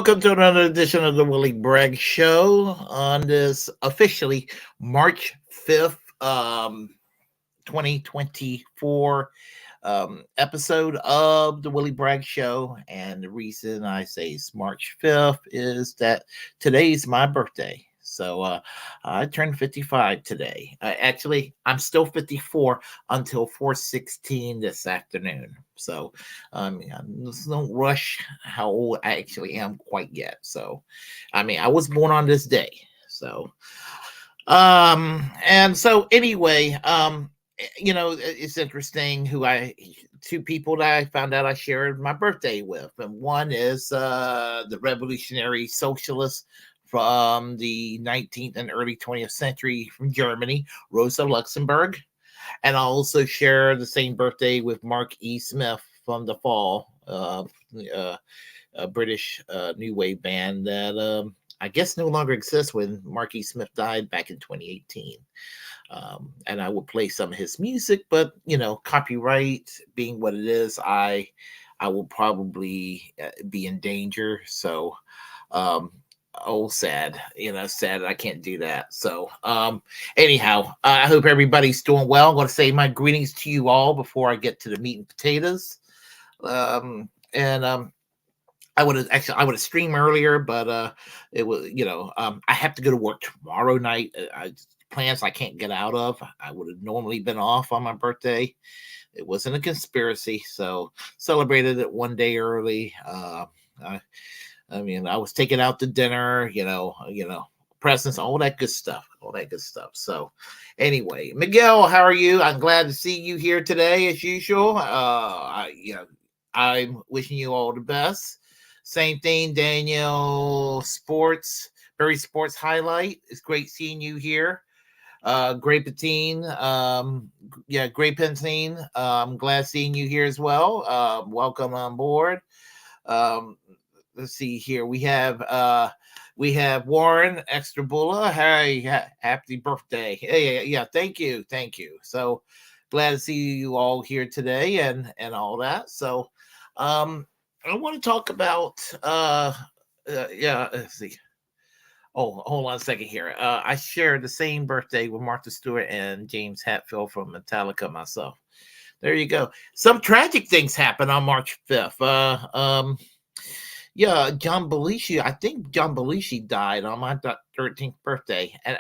welcome to another edition of the Willie Bragg Show on this officially March 5th, 2024 episode of the Willie Bragg Show. And the reason I say it's March 5th is that today's my birthday. So I turned 55 today. Actually, I'm still 54 until 4:16 this afternoon. So I don't rush how old I actually am quite yet. So I was born on this day. So and so anyway, it's interesting two people that I found out I shared my birthday with. And one is the revolutionary socialist from the 19th and early 20th century from Germany, Rosa Luxemburg. And I also share the same birthday with Mark E. Smith from The Fall, a British new wave band that I guess no longer exists when Mark E. Smith died back in 2018. And I will play some of his music, but copyright being what it is, I will probably be in danger. So, sad I can't do that. So anyhow, I hope everybody's doing well. I'm going to say my greetings to you all before I get to the meat and potatoes. I would have streamed earlier, but it was I have to go to work tomorrow night. Plans I can't get out of. I would have normally been off on my birthday. It wasn't a conspiracy, so celebrated it one day early. I was taken out to dinner, presents, all that good stuff. So anyway, Miguel, how are you? I'm glad to see you here today as usual. I'm wishing you all the best. Same thing, Daniel Berry Sports Highlight. It's great seeing you here. Great Patine. Great Pantine. I'm glad seeing you here as well. Welcome on board. Let's see here. We have Warren Extrabula. Hey, happy birthday. Hey, yeah, thank you. So glad to see you all here today and all that. So I want to talk about let's see. Oh, hold on a second here. I shared the same birthday with Martha Stewart and James Hetfield from Metallica myself. There you go. Some tragic things happened on March 5th. John Belushi. I think John Belushi died on my 13th birthday, and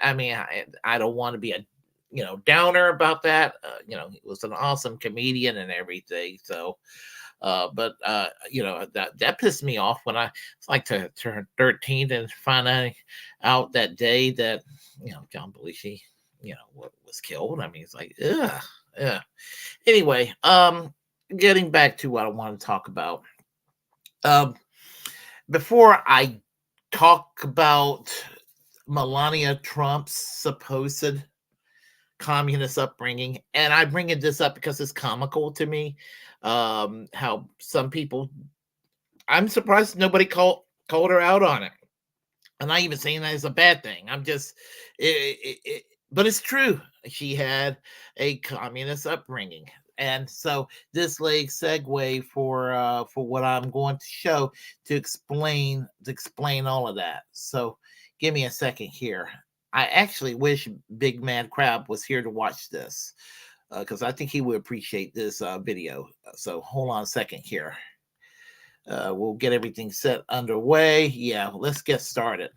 I don't want to be a downer about that. He was an awesome comedian and everything. So, that pissed me off when I like to turn 13 and find out that day that John Belushi was killed. It's like yeah. Anyway, getting back to what I want to talk about. Before I talk about Melania Trump's supposed communist upbringing, and I bring this up because it's comical to me, how some people, I'm surprised nobody called her out on it. I'm not even saying that is a bad thing. I'm just, but it's true. She had a communist upbringing. And so this lays segue for what I'm going to show to explain all of that. So give me a second here. I actually wish Big Man Crab was here to watch this because I think he would appreciate this video. So hold on a second here. We'll get everything set underway. Yeah, let's get started.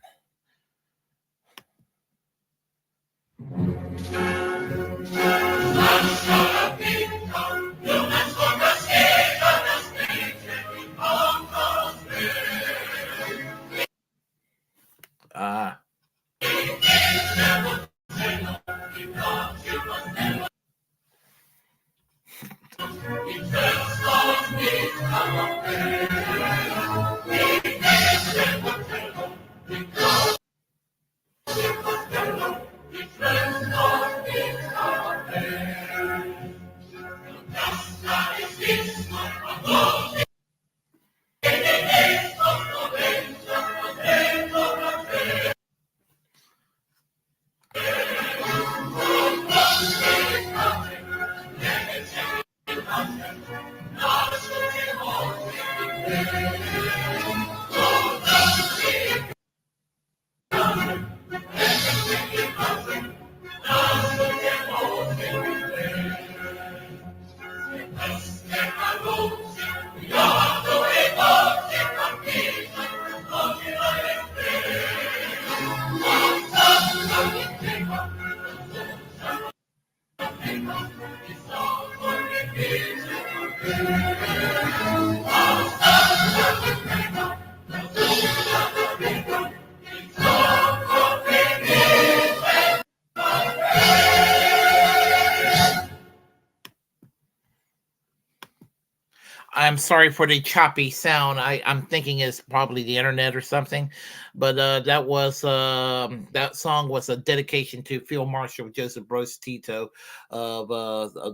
I'm sorry for the choppy sound. I'm thinking it's probably the internet or something, but that song was a dedication to Field Marshal Joseph Broz Tito of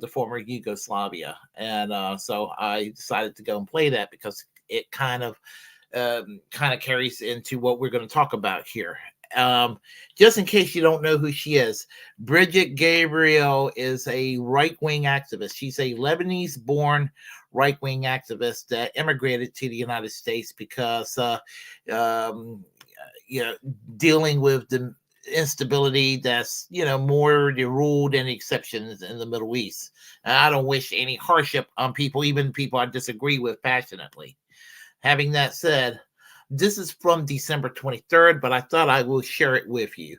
the former Yugoslavia, and so I decided to go and play that because it kind of carries into what we're going to talk about here. Um, just in case you don't know who she is, Brigitte Gabriel is a right wing activist. She's a Lebanese born right wing activist that immigrated to the United States because, um, you know, dealing with the instability that's, more the rule than the exceptions in the Middle East. And I don't wish any hardship on people, even people I disagree with passionately. Having that said, this is from December 23rd, but I thought I will share it with you.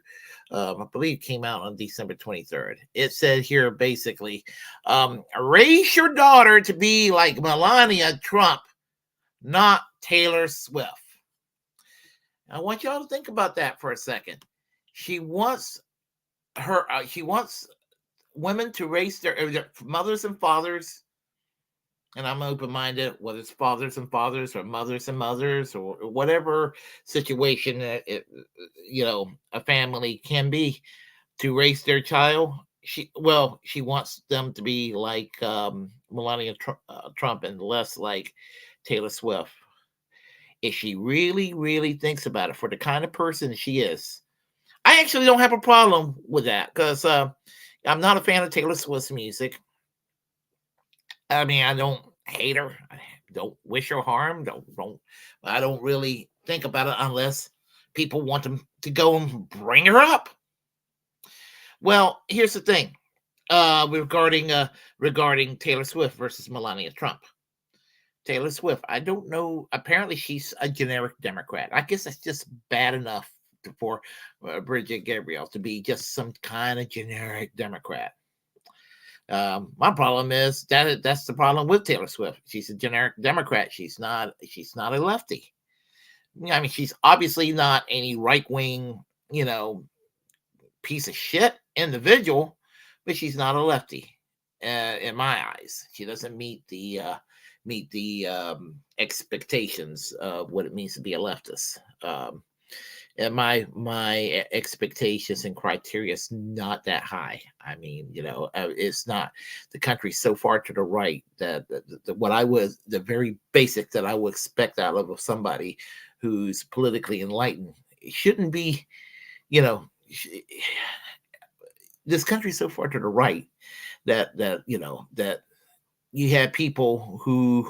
I believe it came out on December 23rd. It said here basically, raise your daughter to be like Melania Trump, not Taylor Swift. I want y'all to think about that for a second. She wants she wants women to raise their mothers and fathers, and I'm open-minded, whether it's fathers and fathers or mothers and mothers or whatever situation that a family can be to raise their child. She wants them to be like Melania Trump and less like Taylor Swift. If she really, really thinks about it, for the kind of person she is, I actually don't have a problem with that because I'm not a fan of Taylor Swift's music. I mean, I don't hate her. I don't wish her harm. I don't really think about it unless people want to go and bring her up. Well, here's the thing. Regarding Taylor Swift versus Melania Trump. Taylor Swift, I don't know. Apparently, she's a generic Democrat. I guess that's just bad enough for Brigitte Gabriel to be just some kind of generic Democrat. My problem is that's the problem with Taylor Swift. She's a generic Democrat. She's not a lefty. I mean, she's obviously not any right wing, piece of shit individual, but she's not a lefty. In my eyes, she doesn't meet the expectations of what it means to be a leftist. And my expectations and criteria is not that high. I mean, it's not. The country's so far to the right that the very basic that I would expect out of somebody who's politically enlightened, it shouldn't be, this country's so far to the right that you have people who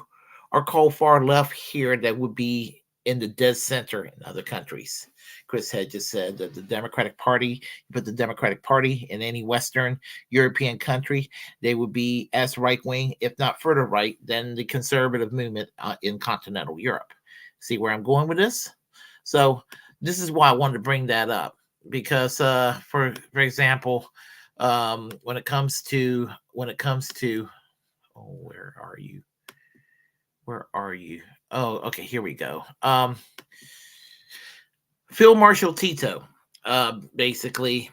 are called far left here that would be in the dead center in other countries. Chris had just said that the Democratic Party, put the Democratic Party in any Western European country, they would be as right-wing, if not further right, than the conservative movement in continental Europe. See where I'm going with this? So this is why I wanted to bring that up, because for example, when it comes to oh, where are you? Oh, okay, here we go. Field Marshal Tito basically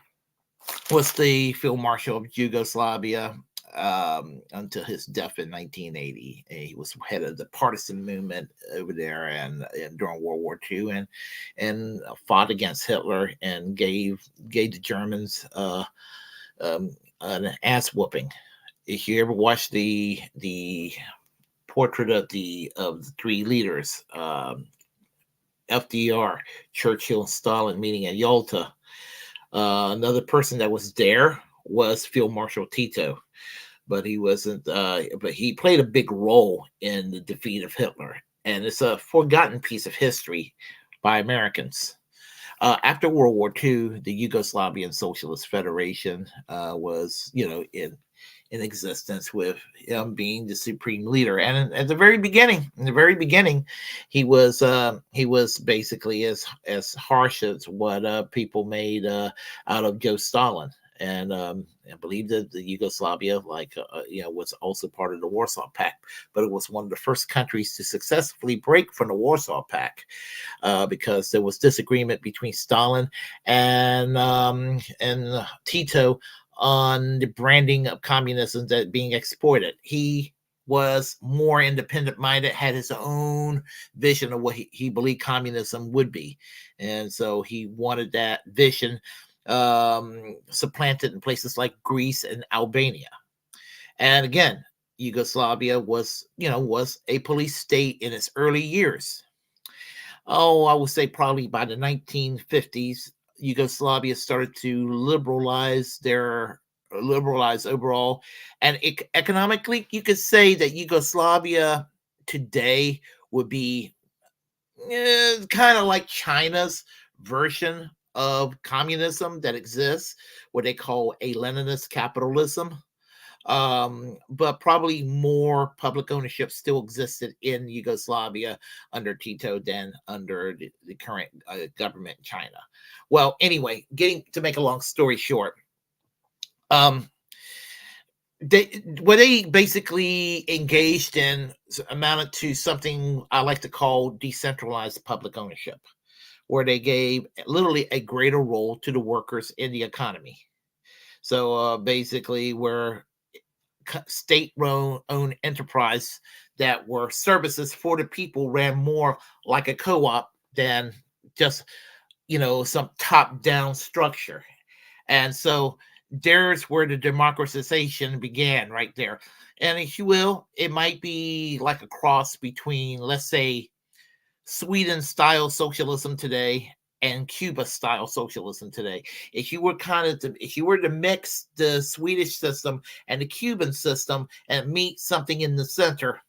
was the Field Marshal of Yugoslavia until his death in 1980. He was head of the partisan movement over there and during World War II and fought against Hitler and gave the Germans an ass whooping. If you ever watch the portrait of the three leaders, FDR, Churchill, and Stalin meeting at Yalta, another person that was there was Field Marshal Tito, but he wasn't. But he played a big role in the defeat of Hitler, and it's a forgotten piece of history by Americans. After World War II, the Yugoslavian Socialist Federation was, in existence, with him being the supreme leader. And at the very beginning, he was basically as harsh as what people made out of Joe Stalin. And I believe that the Yugoslavia, was also part of the Warsaw Pact, but it was one of the first countries to successfully break from the Warsaw Pact because there was disagreement between Stalin and Tito on the branding of communism that being exploited. He was more independent minded, had his own vision of what he believed communism would be. And so he wanted that vision supplanted in places like Greece and Albania. And again, Yugoslavia was a police state in its early years. Oh, I would say probably by the 1950s, Yugoslavia started to liberalize overall, and economically, you could say that Yugoslavia today would be kind of like China's version of communism that exists, what they call a Leninist capitalism. But probably more public ownership still existed in Yugoslavia under Tito than under the current government in China. Well, anyway, getting to make a long story short, um, what they basically engaged in amounted to something I like to call decentralized public ownership, where they gave literally a greater role to the workers in the economy. So basically, where state-owned enterprise that were services for the people ran more like a co-op than just some top-down structure. And so there's where the democratization began, right there. And if you will, it might be like a cross between, let's say, Sweden style socialism today and Cuba style socialism today. If you were to mix the Swedish system and the Cuban system and meet something in the center,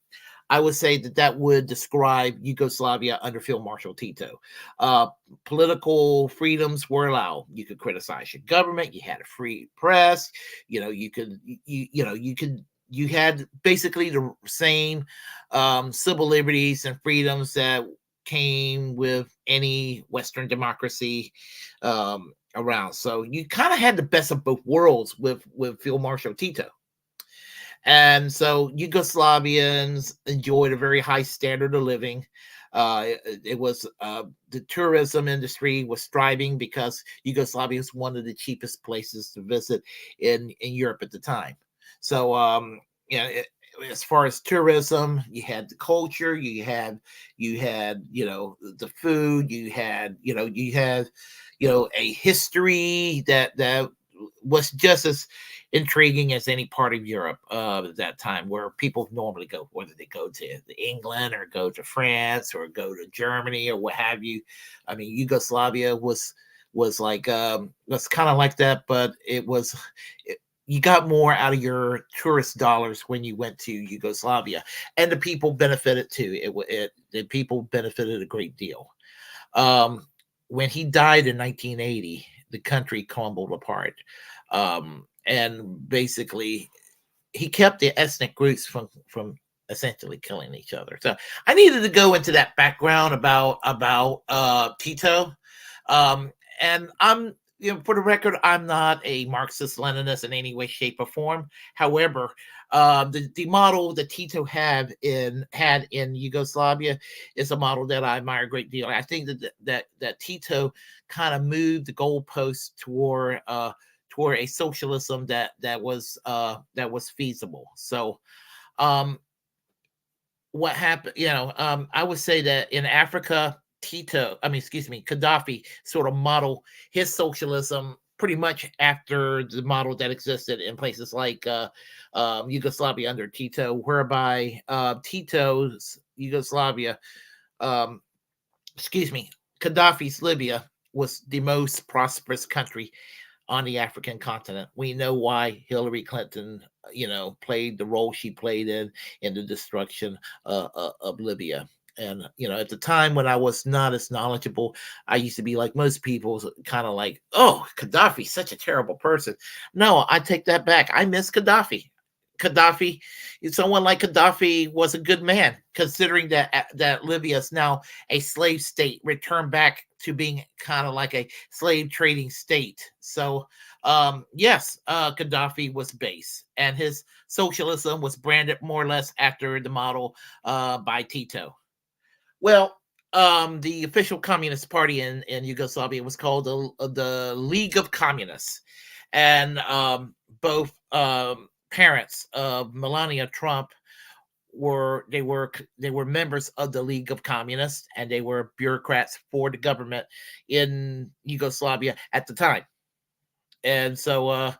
I would say that would describe Yugoslavia under Field Marshal Tito. Political freedoms were allowed. You could criticize your government. You had a free press. You had basically the same civil liberties and freedoms that came with any Western democracy around. So you kind of had the best of both worlds with Field Marshal Tito. And so Yugoslavians enjoyed a very high standard of living. It was the tourism industry was thriving because Yugoslavia was one of the cheapest places to visit in Europe at the time. So as far as tourism, you had the culture, you had the food, you had a history that was just as intriguing as any part of Europe at that time, where people normally go, whether they go to England or go to France or go to Germany or what have you. I mean, Yugoslavia was like was kind of like that, but you got more out of your tourist dollars when you went to Yugoslavia, and the people benefited too. The people benefited a great deal. When he died in 1980, the country crumbled apart. And basically he kept the ethnic groups from essentially killing each other. So I needed to go into that background about Tito. And I'm for the record, I'm not a Marxist Leninist in any way, shape, or form. However, the model that Tito had in Yugoslavia is a model that I admire a great deal. I think that Tito kind of moved the goalposts toward a socialism that was feasible. So what happened, I would say that in Africa, Gaddafi sort of modeled his socialism pretty much after the model that existed in places like Yugoslavia under Tito, whereby Tito's Yugoslavia, Gaddafi's Libya was the most prosperous country on the African continent. We know why Hillary Clinton, played the role she played in the destruction of Libya. And at the time when I was not as knowledgeable, I used to be like most people, kind of like, "Oh, Gaddafi, such a terrible person." No, I take that back. I miss Gaddafi. Someone like Gaddafi was a good man, considering that Libya is now a slave state, returned back to being kind of like a slave trading state. So, yes, Gaddafi was base, and his socialism was branded more or less after the model by Tito. Well, the official Communist Party in Yugoslavia was called the League of Communists, and both parents of Melania Trump were members of the League of Communists, and they were bureaucrats for the government in Yugoslavia at the time. And so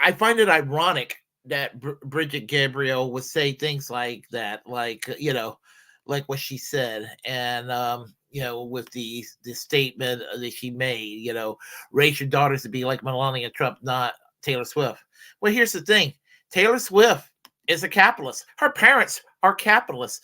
I find it ironic that Brigitte Gabriel would say things like that, like like what she said, and with the statement that she made, raise your daughters to be like Melania Trump, not Taylor Swift. Well, here's the thing: Taylor Swift is a capitalist. Her parents are capitalists.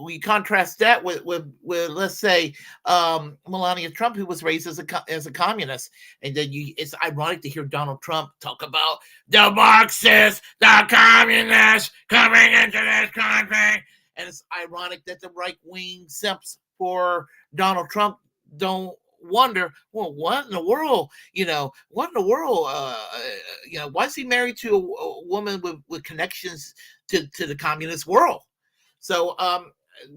We contrast that with let's say Melania Trump, who was raised as a communist, and then it's ironic to hear Donald Trump talk about the Marxists, the communists coming into this country, and it's ironic that the right wing simps for Donald Trump don't wonder, well, what in the world, why is he married to a woman with connections to the communist world? So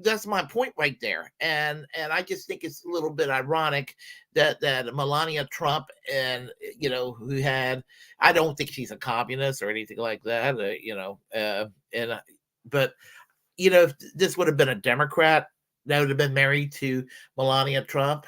that's my point right there, and I just think it's a little bit ironic that Melania Trump, and who had, I don't think she's a communist or anything like that, but if this would have been a Democrat that would have been married to Melania Trump,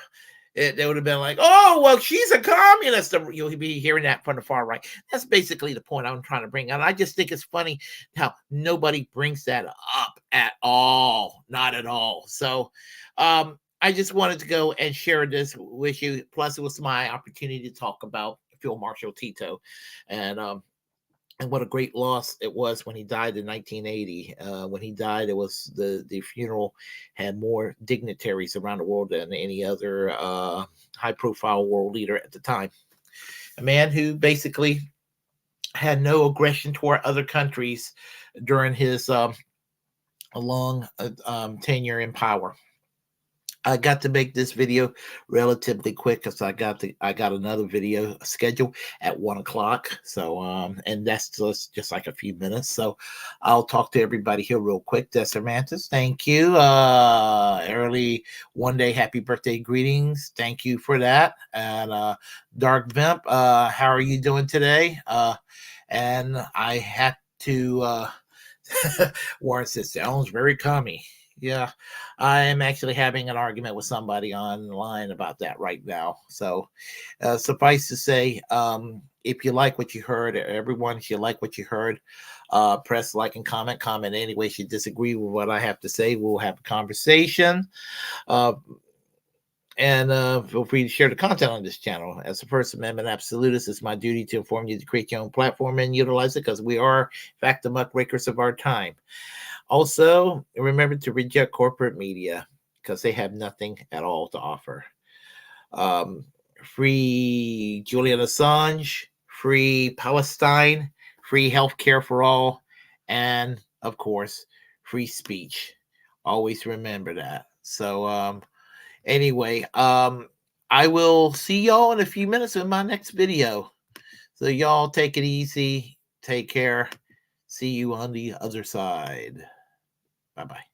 they would have been like, oh, well, she's a communist. You'll be hearing that from the far right. That's basically the point I'm trying to bring out. I just think it's funny how nobody brings that up at all. Not at all. So I just wanted to go and share this with you. Plus, it was my opportunity to talk about Field Marshal Tito. And what a great loss it was when he died in 1980. When he died, it was the funeral had more dignitaries around the world than any other high-profile world leader at the time. A man who basically had no aggression toward other countries during his long tenure in power. I got to make this video relatively quick because I got another video scheduled at 1:00. So and that's just like a few minutes. So I'll talk to everybody here real quick. Desirmantis, thank you. Early one day happy birthday greetings. Thank you for that. And Dark Vimp, how are you doing today? And I had to Warren says sounds very commie. Yeah, I am actually having an argument with somebody online about that right now. So suffice to say, if you like what you heard, everyone, if you like what you heard, press like and comment anyway. If you disagree with what I have to say, we'll have a conversation. And feel free to share the content on this channel. As a First Amendment absolutist, it's my duty to inform you to create your own platform and utilize it, because we are, in fact, the muckrakers of our time. Also, remember to reject corporate media because they have nothing at all to offer. Free Julian Assange, free Palestine, free healthcare for all, and, of course, free speech. Always remember that. So, anyway, I will see y'all in a few minutes in my next video. So y'all take it easy. Take care. See you on the other side. Bye-bye.